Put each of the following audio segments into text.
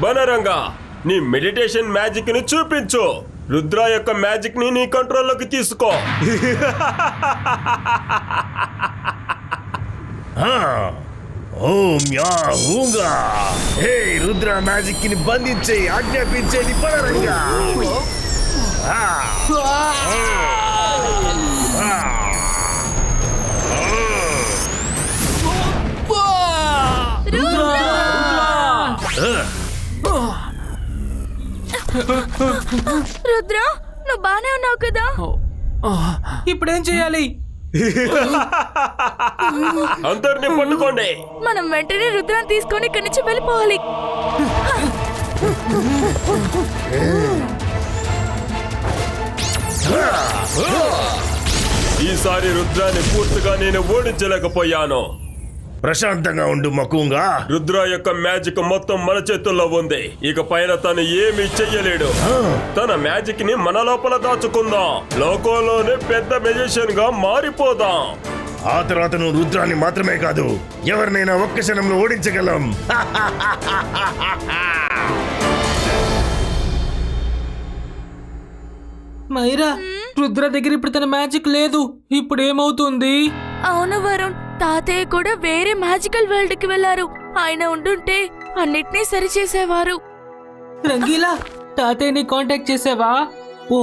బనరంగా నీ meditation magic ని చూపించు. రుద్ర యొక్క మ్యాజిక్ ని నీ కంట్రోల్లోకి తీసుకో. ఓం యా హూంగా. హే రుద్ర మ్యాజిక్ ని బంధించే ఆజ్ఞాపించేది బనరంగా. రుద్ర, నువ్వు బానే ఉన్నావు కదా? ఇప్పుడేం చేయాలి? అందరినీ పట్టుకోండి. మనం వెంటనే రుద్రాన్ని తీసుకొని ఇక్కడి నుంచి వెళ్ళిపోవాలి. ఈసారి రుద్రాన్ని పూర్తిగా నేను ఓడించలేకపోయాను. ప్రశాంతంగా ఉండు మకుంగా. రుద్ర యొక్క మ్యాజిక్ మొత్తం మన చేతుల్లో ఉంది. ఇక పైన తను ఏమీ చెయ్యలేడు. తన మ్యాజిక్ ని మన లోపల దాచుకుందాం. లోకంలోనే పెద్ద మెజిషియన్ గా మారిపోదాం. ఆ తర్వాత నువ్వు రుద్రాన్ని మాత్రమే కాదు, ఎవరినైనా ఒక్క క్షణంలో ఓడించగలం. మైరా, రుద్ర దగ్గర ఇప్పుడు తన మ్యాజిక్ లేదు. ఇప్పుడు ఏమవుతుంది? అవును వరుణ్, తాతయ్య కూడా వేరే మ్యాజికల్ వరల్డ్ కి వెళ్లారు. ఆయన ఉండుంటే అన్నిటినీ సరిచేసేవారు. రంగీలా, తాతయ్యని కాంటాక్ట్ చేసావా? ఓ,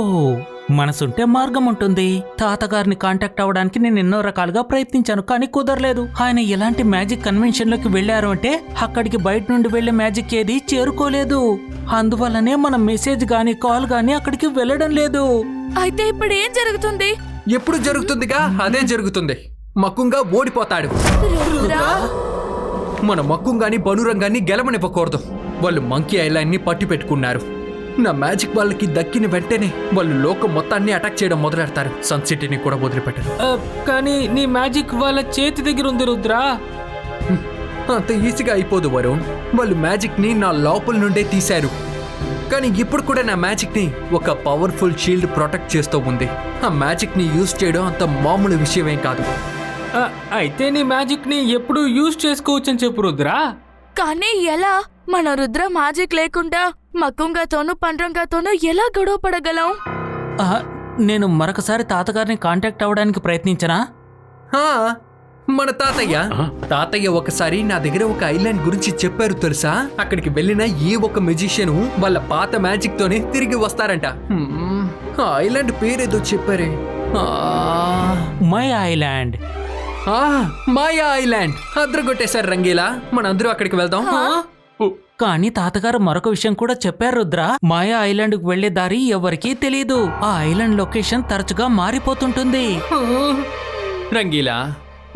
మనసుంటే మార్గం ఉంటుంది. తాతగారిని కాంటాక్ట్ అవ్వడానికి నేను ఎన్నో రకాలుగా ప్రయత్నించాను, కానీ కుదరలేదు. ఆయన ఎలాంటి మ్యాజిక్ కన్వెన్షన్ లోకి వెళ్లారు అంటే అక్కడికి బయట నుండి వెళ్లే మ్యాజిక్ ఏది చేరుకోలేదు. అందువల్లనే మన మెసేజ్ గానీ కాల్ గానీ అక్కడికి వెళ్ళడం లేదు. అయితే ఇప్పుడు ఏం జరుగుతుంది? ఎప్పుడు జరుగుతుందిగా అదే జరుగుతుంది. మక్కుంగా ఓడిపోతాడు. మన మక్కుంగాని బనురంగాన్ని గెలవనివ్వకూడదు. వాళ్ళు మంకీ ఐలాండ్ ని పట్టి పెట్టుకున్నారు. నా మ్యాజిక్ వాళ్ళకి దక్కిన వెంటనే వాళ్ళు లోకం మొత్తాన్ని అటాక్ చేయడం మొదలెడతారు. సన్ సిటీని కూడా వదిలిపెట్టరు. కానీ నీ మ్యాజిక్ వాళ్ళ చేతి దగ్గర ఉంది రుద్రా. అంత ఈజీగా అయిపోదు వరుణ్. వాళ్ళు మ్యాజిక్ ని నా లోపల నుండే తీశారు. కానీ ఇప్పుడు కూడా నా మ్యాజిక్ ని ఒక పవర్ఫుల్ షీల్డ్ ప్రొటెక్ట్ చేస్తూ ఉంది. ఆ మ్యాజిక్ ని యూజ్ చేయడం అంత మామూలు విషయమేం కాదు. అయితే నీ మ్యాజిక్ ని ఎప్పుడు యూజ్ చేసుకోవచ్చని చెప్పు రుద్రా. కానీ ఎలా? మన రుద్ర మ్యాజిక్ లేకుండా మక్కుంగాతోనూ పండ్రంగాతోనూ ఎలా గొడవ పడగలం? నేను మరొకసారి తాతగారిని కాంటాక్ట్ అవ్వడానికి ప్రయత్నించనా? మన తాతయ్య ఒకసారి నా దగ్గర ఒక ఐలాండ్ గురించి చెప్పారు తెలుసా? అక్కడికి వెళ్ళిన ఏ ఒక మెజిషియన్ వాళ్ళ పాత మ్యాజిక్ తోనే తిరిగి వస్తారంట. ఆ ఐలాండ్ పేరేదో చెప్పారే. My island. మాయా ఐలాండ్. అద్రగొట్టేశారు రంగీలా. మనందరూ అక్కడికి వెళ్దాం. కానీ తాతగారు మరొక విషయం కూడా చెప్పారు రుద్ర. మాయా ఐలాండ్ కు వెళ్లే దారి ఎవరికీ తెలీదు. ఆ ఐలాండ్ లొకేషన్ తరచుగా మారిపోతుంటుంది. రంగీలా,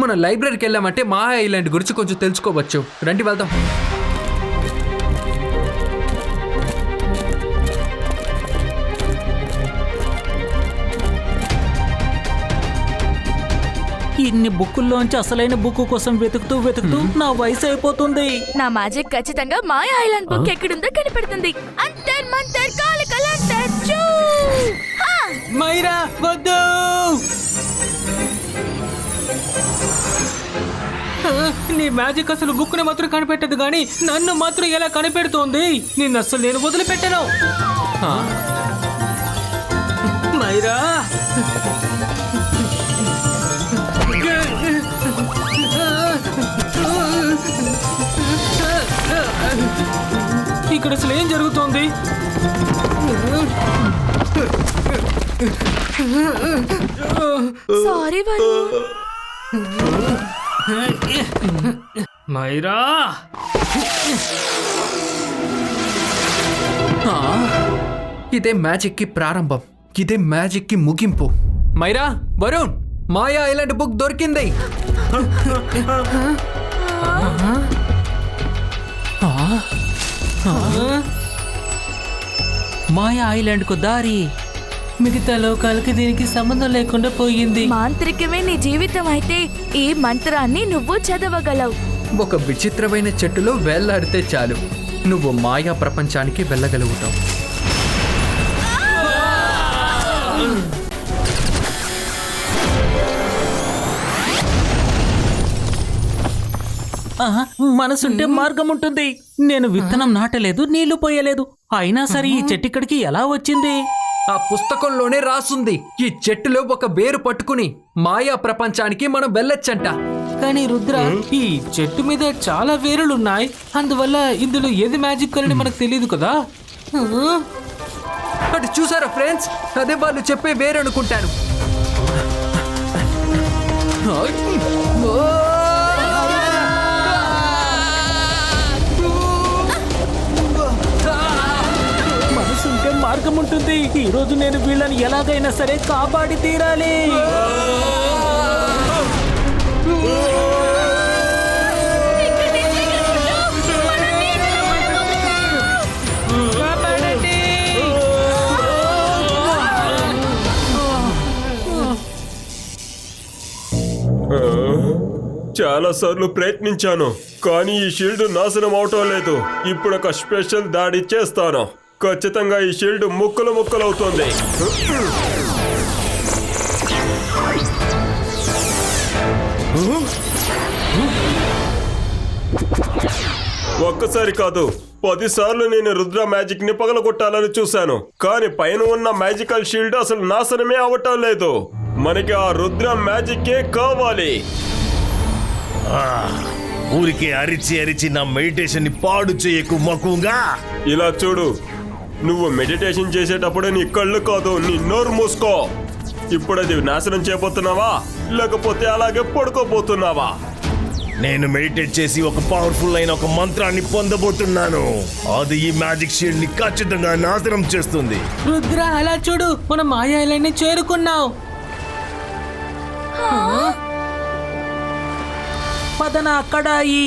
మనం లైబ్రరీకి వెళ్ళామంటే మాయా ఐలాండ్ గురించి కొంచెం తెలుసుకోవచ్చు. రండి వెళ్దాం. ఇన్ని బుక్కుల్లోంచి అసలైన బుక్ కోసం వెతుకుతూ నా వయసు అయిపోతుంది. నా మ్యాజిక్ ఖచ్చితంగా మాయా ఐలాండ్ బుక్ ఎక్కడుందో కనిపెడుతుంది. అంతర్ మంతర్ కాలికలంతర్ చూ. మైరా వద్దు. నీ మ్యాజిక్ అసలు బుక్ ని మాత్రం కనిపెట్టదు గాని నన్ను మాత్రం ఎలా కనిపెడుతోంది? నిన్ను అసలు నేను వదిలిపెట్టను. మైరా, ఇక్కడ అసలు ఏం జరుగుతోంది? సారీ వరుణ్. మైరా, ఇదే మ్యాజిక్ కి ప్రారంభం. ఇదే మ్యాజిక్ కి ముగింపు. మైరా, వరుణ్, మాయా ఐలాండ్ బుక్ దొరికింది. మాయా ఐలాండ్ కు దారి. మిగతా లోకాలకి దీనికి సంబంధం లేకుండా పోయింది. మాంత్రికమే నీ జీవితం అయితే ఈ మంత్రాన్ని నువ్వు చదవగలవు. ఒక విచిత్రమైన చెట్టులో వేళ్లాడితే చాలు, నువ్వు మాయా ప్రపంచానికి వెళ్ళగలుగుతావు. ఆహా, మనసుంటే మార్గం ఉంటుంది. నేను విత్తనం నాటలేదు, నీళ్లు పోయలేదు, అయినా సరే ఈ చెట్టు ఇక్కడికి ఎలా వచ్చింది? ఆ పుస్తకంలోనే రాసుంది, ఈ చెట్టులో ఒక వేరు పట్టుకుని మాయా ప్రపంచానికి మనం వెళ్ళొచ్చంట. కానీ రుద్ర, ఈ చెట్టు మీద చాలా వేరులున్నాయి, అందువల్ల ఇందులో ఏది మ్యాజిక్ అని మనకు తెలియదు కదా. అటు చూసారా ఫ్రెండ్స్, అదే వాళ్ళు చెప్పే వేరు అనుకుంటాను. మనసుంటే మార్గం ఉంటుంది. ఈ రోజు నేను వీళ్ళని ఎలాగైనా సరే కాపాడి తీరాలి. చాలా సార్లు ప్రయత్నించాను, కానీ ఈ షీల్డ్ నాశనం అవటం లేదు. ఇప్పుడు ఒక స్పెషల్ దాడి చేస్తాను. ఖచ్చితంగా ఈ షీల్డ్ ముక్కలు ముక్కలవుతుంది. ఒక్కసారి కాదు, 10 సార్లు నేను రుద్ర మ్యాజిక్ ని పగలగొట్టాలని చూశాను, కానీ పైన ఉన్న మ్యాజికల్ షీల్డ్ అసలు నాశనమే అవటం లేదు. మనకి ఆ రుద్ర మ్యాజిక్కే కావాలి. ఊరికే అరిచి అరిచి నా మెడిటేషన్ ని పాడు చేయకు మకుంగా. ఇలా చూడు, నువ్వు మెడిటేషన్ చేసేటప్పుడు నీ కళ్ళు కాదు, నీ నోరు మూసుకో. ఇప్పుడు అది నాశనం చేయబోతున్నావా, లేకపోతే అలాగే పడుకోబోతున్నావా? నేను మెడిటేట్ చేసి ఒక పవర్ఫుల్ అయిన ఒక మంత్రాన్ని పొందబోతున్నాను. అది ఈ మ్యాజిక్ షీల్డ్ ని ఖచ్చితంగా నాశనం చేస్తుంది. రుద్ర, అలా చూడు, మనం మాయా ఐలాండ్ ని చేరుకున్నాం. పదన అక్కడ ఈ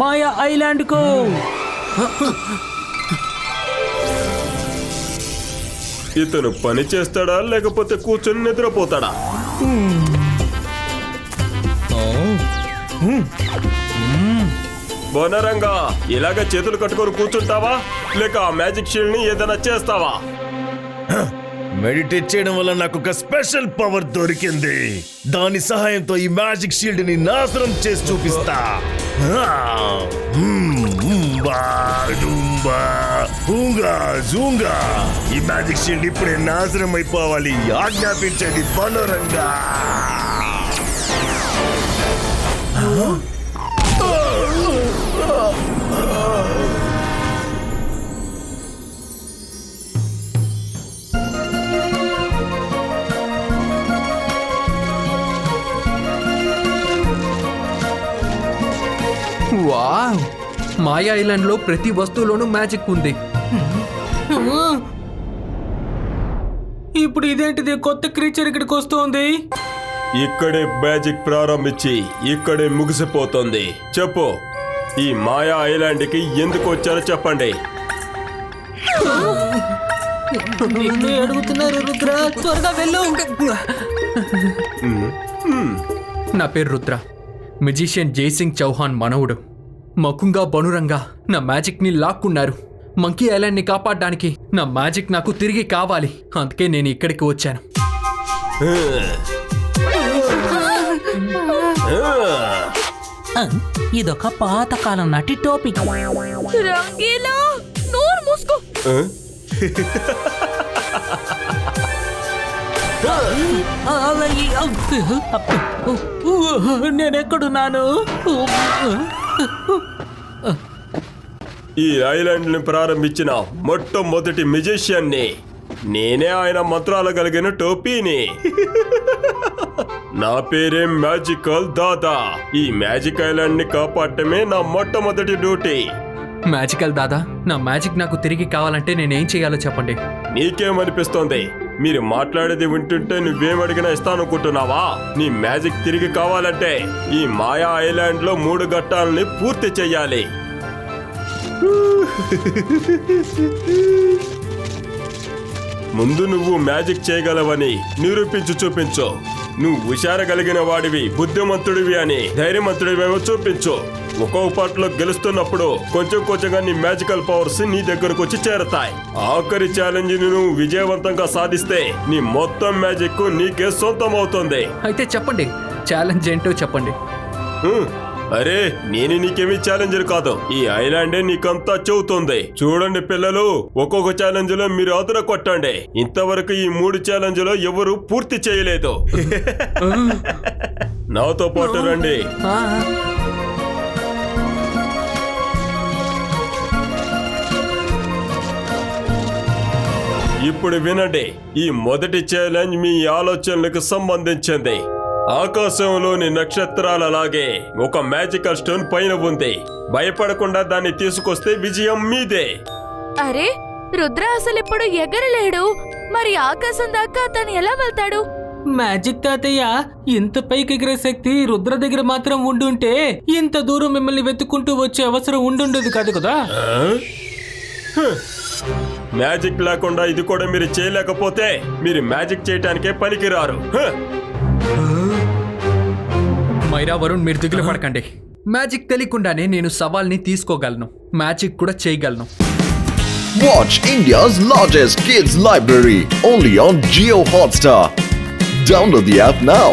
మాయా ఐలాండ్ కు. ఇతను పని చేస్తాడా లేకపోతే కూర్చొని నిద్రపోతాడా? బోనరంగా ఇలాగ చేతులు కట్టుకొని కూర్చుంటావా, లేక ఆ మ్యాజిక్ షీల్డ్ ని ఏదైనా చేస్తావా? మెడిటేట్ చేయడం వల్ల నాకు ఒక స్పెషల్ పవర్ దొరికింది. దాని సహాయంతో ఈ మ్యాజిక్ షీల్డ్ ని నాశనం చేసి చూపిస్తా. ఈ మ్యాజిక్ షీల్డ్ ఇప్పుడే నాశనం అయిపోవాలి. ఆజ్ఞాపించండి బనరంగా. వావ్, మాయా ఐలాండ్ లో ప్రతి వస్తువులోనూ మ్యాజిక్ ఉంది. ఇప్పుడు ఇదేంటిది, కొత్త క్రీచర్ ఇక్కడికి వస్తుంది. ఇక్కడే మ్యాజిక్ ప్రారంభించి ఇక్కడే ముగిసిపోతుంది. చెప్పు, ఈ మాయా ఐలాండ్ కి ఎందుకు వచ్చారో చెప్పండి. నిన్నే అడుగుతున్నారు రుద్ర, త్వరగా వెళ్ళు. నా పేరు రుద్ర, మెజిషియన్ జైసింగ్ చౌహాన్ మనవుడు. మకుంగా బనురంగా నా మ్యాజిక్ ని లాక్కున్నారు. మంకీ ఐలాండ్ ని కాపాడడానికి నా మ్యాజిక్ నాకు తిరిగి కావాలి, అందుకే నేను ఇక్కడికి వచ్చాను. ఇదొక పాతకాలం నాటి టోపిక్. రంగీలా, నోరు మూసుకో. నేనెక్కడున్నాను? ఈ ఐలాండ్ ని ప్రారంభించిన మొట్టమొదటి మ్యూజిషియన్ ని నేనే. ఆయన మంత్రాలు కలిగిన టోపీని. నా పేరే మ్యాజికల్ దాదా. ఈ మ్యాజిక్ ఐలాండ్ ని కాపాడటమే నా మొట్టమొదటి డ్యూటీ. మ్యాజికల్ దాదా, నా మ్యాజిక్ నాకు తిరిగి కావాలంటే నేనేం చేయాలో చెప్పండి. నీకేమనిపిస్తోంది? మీరు మాట్లాడేది వింటుంటే నువ్వేమడిగినా ఇస్తానుకుంటున్నావా? నీ మ్యాజిక్ తిరిగి కావాలంటే ఈ మాయా ఐలాండ్ లో 3 ఘట్టాలని పూర్తి చెయ్యాలి. ముందు నువ్వు మ్యాజిక్ చేయగలవని నిరూపించి చూపించు. నువ్వు హుషారగలిగిన వాడివి, బుద్ధిమంతుడివి అని ధైర్యవంతుడివేమో చూపించు. ఒక్కొక్క పాటలో గెలుస్తున్నప్పుడు కొంచెం కొంచెంగా నీ మ్యాజికల్ పవర్స్ నీ దగ్గరకు వచ్చి చేరతాయి. ఆఖరి ఛాలెంజ్ ని నువ్వు విజయవంతంగా సాధిస్తే నీ మొత్తం మ్యాజిక్ నీకే సొంతం అవుతుంది. అయితే చెప్పండి, ఛాలెంజ్ ఏంటో చెప్పండి. అరే నేను నీకేమీ ఛాలెంజర్ కాదు, ఈ ఐలాండే నీకంతా చెబుతుంది. చూడండి పిల్లలు, ఒక్కొక్క ఛాలెంజ్ లో మీరు అదుర కొట్టండి. ఇంతవరకు ఈ 3 ఛాలెంజ్ లో ఎవరు పూర్తి చేయలేదు. నాతో పాటు రండి. ఆ, ఇప్పుడు వినండి, ఈ మొదటి ఛాలెంజ్ మీ ఆలోచనలకు సంబంధించింది. ఆకాశంలోని నక్షత్రాలలాగే ఒక మ్యాజికల్ స్టోన్ పైన ఉంది. భయపడకుండా దాన్ని తీసుకొస్తే విజయం మీదే. అరే రుద్ర అసలు ఇప్పుడు ఎగరలేడు, మరి ఆకాశం దాకా అతను ఎలా వెళ్తాడు? మ్యాజిక్ తాతయ్య, ఇంత పైకి ఎగిరే శక్తి రుద్ర దగ్గర మాత్రం ఉండుంటే ఇంత దూరం మిమ్మల్ని వెతుక్కుంటూ వచ్చే అవసరం ఉండుండేది కాదు కదా. మ్యాజిక్ లేకుండా ఇది కూడా మీరు చేయలేకపోతే మీరు మ్యాజిక్ చేయటానికే పనికిరారు. మైరా, వరుణ్, మీరు దిగులు పడకండి. మ్యాజిక్ తెలియకుండానే నేను సవాల్ని తీసుకోగలను, మ్యాజిక్ కూడా చేయగలను. Watch India's largest kids library only on Jio Hotstar. Download the app now.